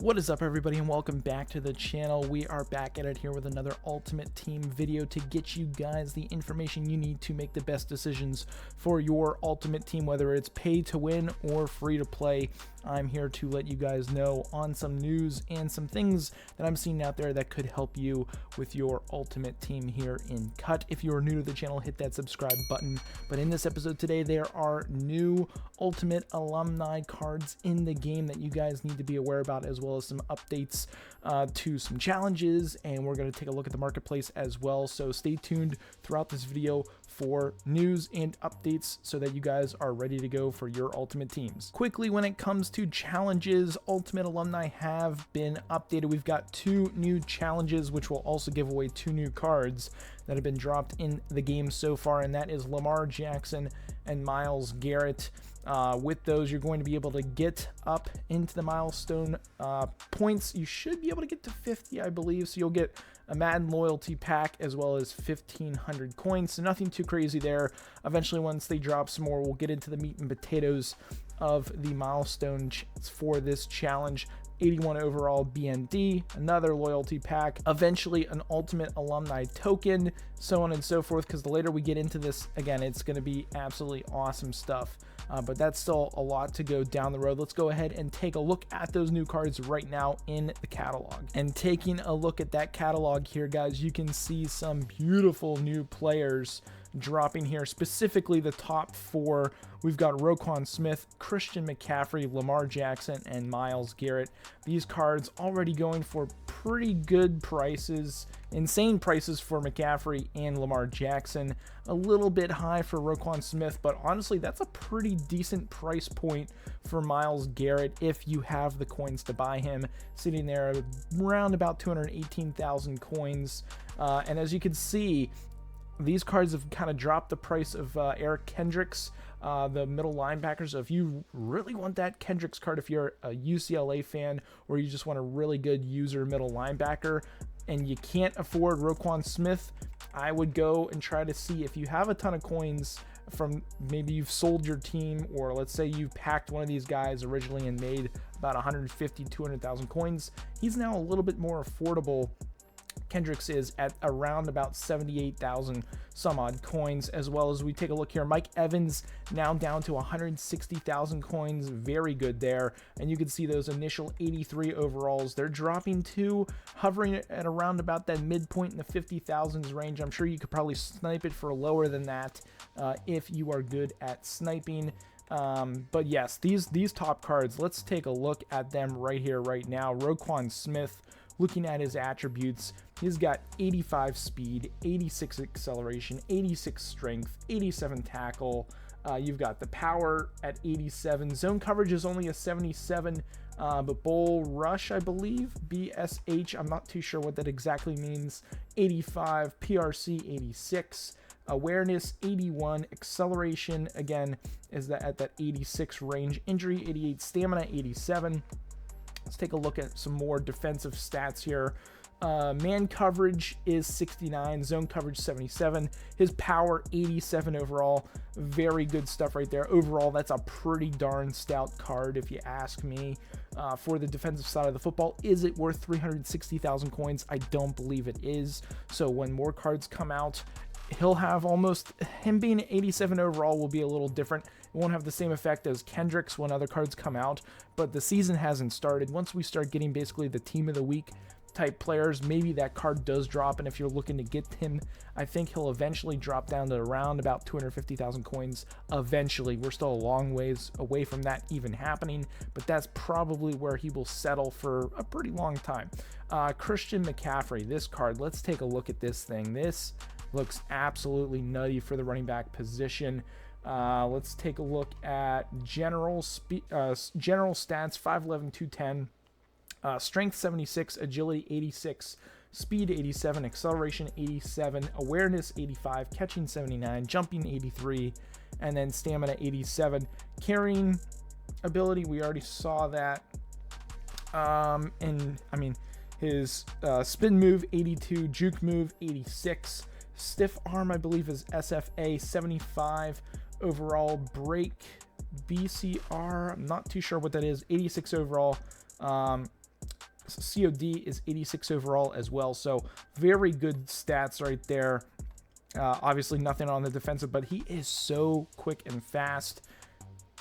What is up, everybody, and welcome back to the channel. We are back at it here with another Ultimate Team video to get you guys the information you need to make the best decisions for your Ultimate Team, whether it's pay to win or free to play. I'm here to let you guys know on some news and some things that I'm seeing out there that could help you with your Ultimate Team here in Cut. If you are new to the channel, hit that subscribe button. But in this episode today, there are new Ultimate Alumni cards in the game that you guys need to be aware about, as well as some updates to some challenges, and we're going to take a look at the marketplace as well. So stay tuned throughout this video for news and updates so that you guys are ready to go for your Ultimate Teams. Quickly, when it comes to challenges, Ultimate Alumni have been updated. We've got 2 new challenges, which will also give away 2 new cards that have been dropped in the game so far, and that is Lamar Jackson and Myles Garrett. With those, you're going to be able to get up into the milestone points. You should be able to get to 50, I believe, so you'll get a Madden loyalty pack as well as 1,500 coins, so nothing too crazy there. Eventually, once they drop some more, we'll get into the meat and potatoes of the milestone for this challenge. 81 overall BND, another loyalty pack, eventually an Ultimate Alumni token, so on and so forth, because the later we get into this, again, it's going to be absolutely awesome stuff. But that's still a lot to go down the road. Let's go ahead and take a look at those new cards right now in the catalog. And taking a look at that catalog here, guys, you can see some beautiful new players dropping here, specifically the top 4. We've got Roquan Smith, Christian McCaffrey, Lamar Jackson, and Myles Garrett. These cards already going for pretty good prices, insane prices for McCaffrey and Lamar Jackson. A little bit high for Roquan Smith, but honestly, that's a pretty decent price point for Myles Garrett if you have the coins to buy him, sitting there around about 218,000 coins. And as you can see, these cards have kind of dropped the price of Eric Kendricks, the middle linebacker. So if you really want that Kendricks card, if you're a UCLA fan or you just want a really good user middle linebacker and you can't afford Roquan Smith, I would go and try to see if you have a ton of coins from, maybe you've sold your team, or let's say you packed one of these guys originally and made about 150, 200,000 coins. He's now a little bit more affordable. Kendricks is at around about 78,000 some odd coins. As well as we take a look here, Mike Evans now down to 160,000 coins. Very good there. And you can see those initial 83 overalls, they're dropping to hovering at around about that midpoint in the 50,000s range. I'm sure you could probably snipe it for lower than that if you are good at sniping. But yes, these top cards, let's take a look at them right here, right now. Roquan Smith, looking at his attributes, he's got 85 speed, 86 acceleration, 86 strength, 87 tackle. You've got the power at 87. Zone coverage is only a 77, but bull rush, I believe, BSH, I'm not too sure what that exactly means. 85, PRC 86. Awareness 81, acceleration again is that at that 86 range, injury 88, stamina 87. Let's take a look at some more defensive stats here. Man coverage is 69, zone coverage 77, his power 87 overall. Very good stuff right there. Overall, that's a pretty darn stout card if you ask me. For the defensive side of the football, is it worth 360,000 coins? I don't believe it is. So when more cards come out, he'll have almost, him being 87 overall will be a little different. It won't have the same effect as Kendricks when other cards come out, but the season hasn't started. Once we start getting basically the team of the week type players, maybe that card does drop, and if you're looking to get him, I think he'll eventually drop down to around about 250,000 coins eventually. We're still a long ways away from that even happening, but that's probably where he will settle for a pretty long time. Christian McCaffrey, this card, let's take a look at this thing. This looks absolutely nutty for the running back position. Let's take a look at general stats: 5'11", 210, strength 76, agility 86, speed 87, acceleration 87, awareness 85, catching 79, jumping 83, and then stamina 87. Carrying ability, we already saw that. And I mean, his spin move 82, juke move 86. Stiff arm, I believe, is SFA 75. Overall break BCR, I'm not too sure what that is. 86 overall. COD is 86 overall as well. So very good stats right there. Obviously nothing on the defensive, but he is so quick and fast.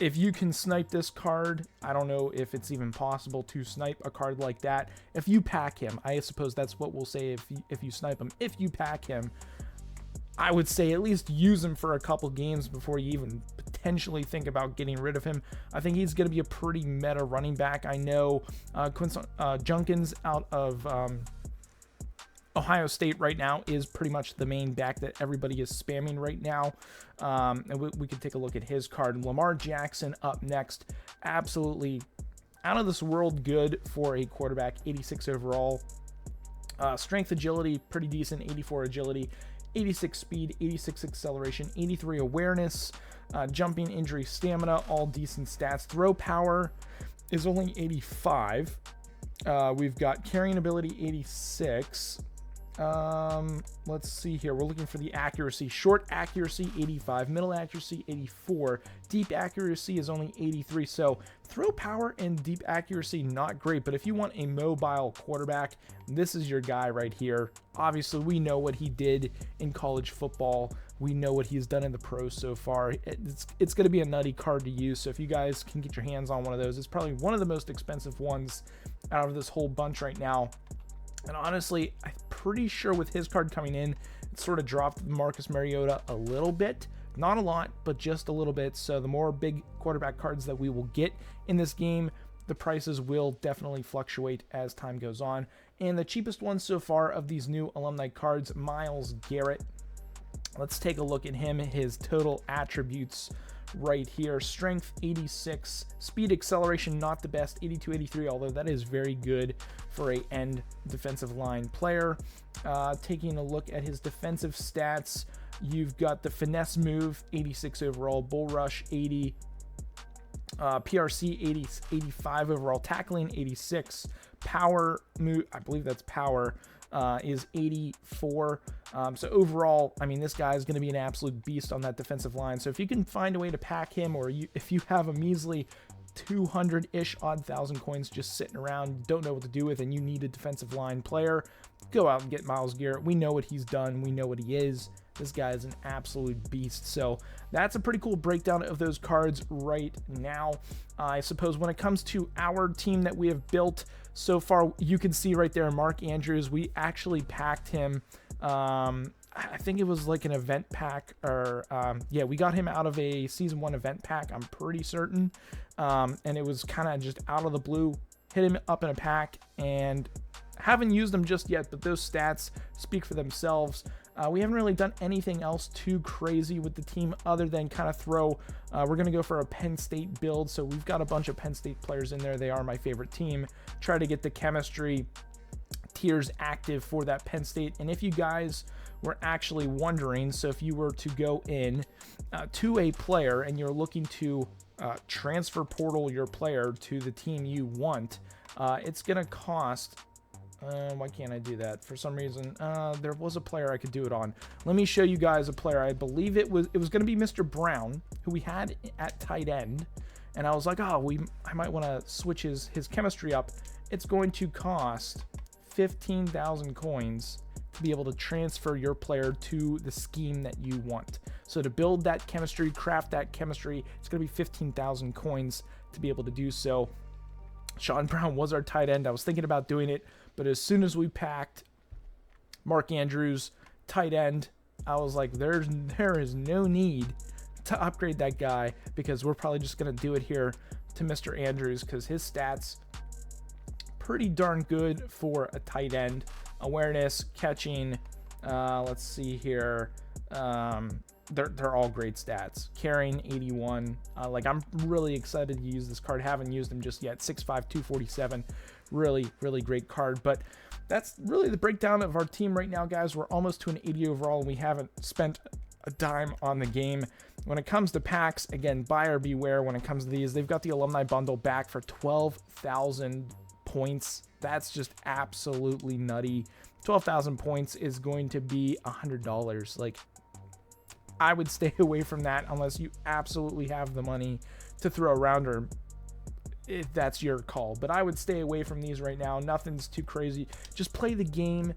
If you can snipe this card, I don't know if it's even possible to snipe a card like that. If you pack him, I suppose that's what we'll say if you snipe him. If you pack him, I would say at least use him for a couple games before you even potentially think about getting rid of him. I think he's going to be a pretty meta running back. I know Junkins out of Ohio State right now is pretty much the main back that everybody is spamming right now. And we can take a look at his card. Lamar Jackson up next. Absolutely out of this world good for a quarterback. 86 overall. Strength, agility, pretty decent. 84 agility. 86 speed, 86 acceleration, 83 awareness, jumping, injury, stamina, all decent stats. Throw power is only 85. We've got carrying ability 86. Let's see here. We're looking for the accuracy. Short accuracy 85, middle accuracy 84, deep accuracy is only 83. So throw power and deep accuracy not great, but if you want a mobile quarterback, this is your guy right here. Obviously, we know what he did in college football. We know what he's done in the pros so far. It's going to be a nutty card to use. So if you guys can get your hands on one of those, it's probably one of the most expensive ones out of this whole bunch right now. And honestly, I'm pretty sure with his card coming in, it sort of dropped Marcus Mariota a little bit. Not a lot, but just a little bit. So the more big quarterback cards that we will get in this game, the prices will definitely fluctuate as time goes on. And the cheapest one so far of these new alumni cards, Myles Garrett. Let's take a look at him, his total attributes right here. Strength 86, speed, acceleration not the best, 82, 83, although that is very good for a end defensive line player. Taking a look at his defensive stats, you've got the finesse move 86 overall, bull rush 80, PRC 80, 85 overall, tackling 86, power move, I believe that's power, is 84. So overall, I mean, this guy is going to be an absolute beast on that defensive line. So if you can find a way to pack him, or if you have a measly 200-ish odd thousand coins just sitting around, don't know what to do with, and you need a defensive line player, go out and get Myles Garrett. We know what he's done. We know what he is. This guy is an absolute beast. So that's a pretty cool breakdown of those cards right now. I suppose when it comes to our team that we have built so far, you can see right there, Mark Andrews, we actually packed him. I think it was like an event pack, or yeah, we got him out of a season 1 event pack, I'm pretty certain. And it was kind of just out of the blue, hit him up in a pack, and haven't used them just yet, but those stats speak for themselves. We haven't really done anything else too crazy with the team other than kind of throw. We're going to go for a Penn State build. So we've got a bunch of Penn State players in there. They are my favorite team. Try to get the chemistry tiers active for that Penn State. And if you guys were actually wondering, so if you were to go in to a player and you're looking to transfer portal your player to the team you want, it's going to cost... why can't I do that? For some reason, there was a player I could do it on. Let me show you guys a player. I believe it was going to be Mr. Brown, who we had at tight end. And I was like, oh, I might want to switch his chemistry up. It's going to cost 15,000 coins to be able to transfer your player to the scheme that you want. So to build that chemistry, craft that chemistry, it's going to be 15,000 coins to be able to do so. Sean Brown was our tight end. I was thinking about doing it, but as soon as we packed Mark Andrews, tight end, I was like, there is no need to upgrade that guy, because we're probably just going to do it here to Mr. Andrews, because his stats pretty darn good for a tight end. Awareness, catching, let's see here. They're all great stats. Carrying 81. Like, I'm really excited to use this card. Haven't used him just yet. 6'5", 247. Really, really great card. But that's really the breakdown of our team right now, guys. We're almost to an 80 overall, and we haven't spent a dime on the game. When it comes to packs, again, buyer beware when it comes to these. They've got the Alumni Bundle back for 12,000 points. That's just absolutely nutty. 12,000 points is going to be $100. Like, I would stay away from that unless you absolutely have the money to throw around, or if that's your call. But I would stay away from these right now. Nothing's too crazy. Just play the game,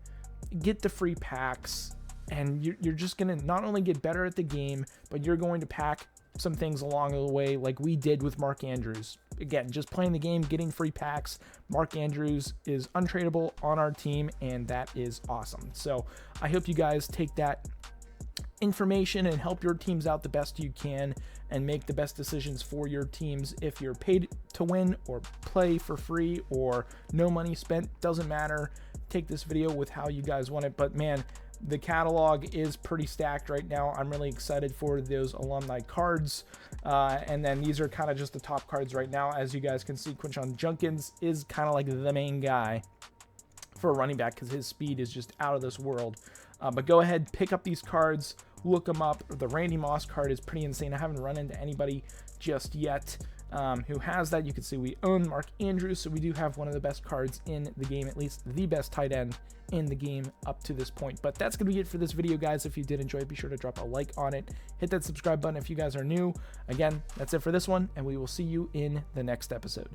get the free packs, and you're just going to not only get better at the game, but you're going to pack some things along the way like we did with Mark Andrews. Again, just playing the game, getting free packs. Mark Andrews is untradeable on our team, and that is awesome. So I hope you guys take that information and help your teams out the best you can and make the best decisions for your teams. If you're paid to win or play for free or no money spent, doesn't matter. Take this video with how you guys want it. But man, the catalog is pretty stacked right now. I'm really excited for those alumni cards. And then these are kind of just the top cards right now. As you guys can see, Quinshon Judkins is kind of like the main guy for a running back because his speed is just out of this world. But go ahead, pick up these cards, look them up. The Randy Moss card is pretty insane. I haven't run into anybody just yet who has that. You can see we own Mark Andrews, so we do have one of the best cards in the game, at least the best tight end in the game up to this point. But that's going to be it for this video, guys. If you did enjoy it, be sure to drop a like on it. Hit that subscribe button if you guys are new. Again, that's it for this one, and we will see you in the next episode.